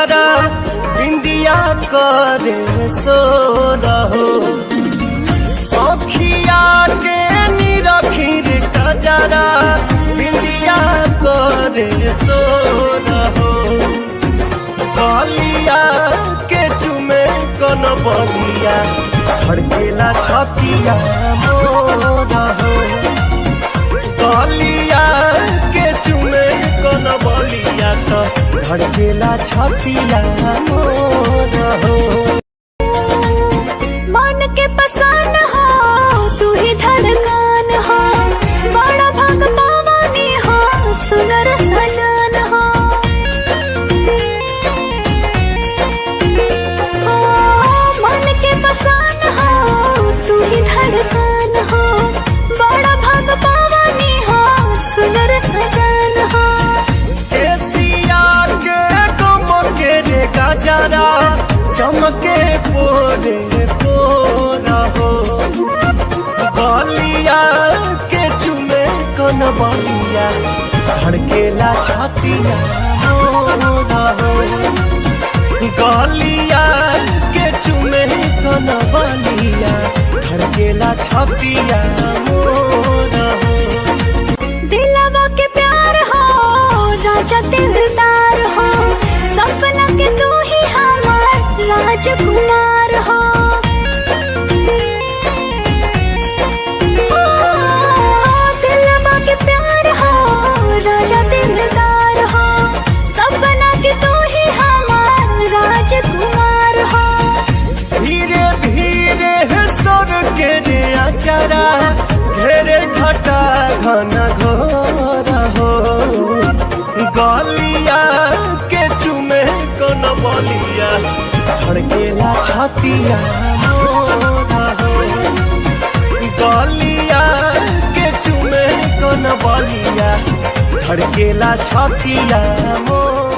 कजरा बिंदिया करे सो रहो अखिया के निरखीर कजरा बिंदिया करे सो रहो कलिया के चुमे कन बलिया धड़केला छतिया मोरा हो कलिया के चुमे कन बलिया तो धड़केला छतिया मोरा हो मन के पसान हो तू ही धड़कन हो बड़ा भाग पावानी हो सुनर सजन हो मन के पसान हो तू ही धड़कन हो बड़ा भाग पावानी हो सुनर सजन हो एशिया के गमके रे गजरा चमके पोरे पोरा हो बलिया के चुमे कन बलिया धड़केला छतिया मोरा हो गलिया के चुमे कन बलिया धड़केला छतिया मोरा हो दिलवा के प्यार हो राजा दिलदार हो सपना के तू ही हमार राजकुमार हो दिलवा के प्यार हो राजा दिलदार हो सपना के तू ही हमार राजकुमार हो धीरे धीरे सर के रे अचरा घेरे घटा घन घोरा हो गलिया के चुमे कन बलिया धड़केला छतिया मोरा हो गलिया के चुमे कन बलिया धड़केला छतिया मोरा।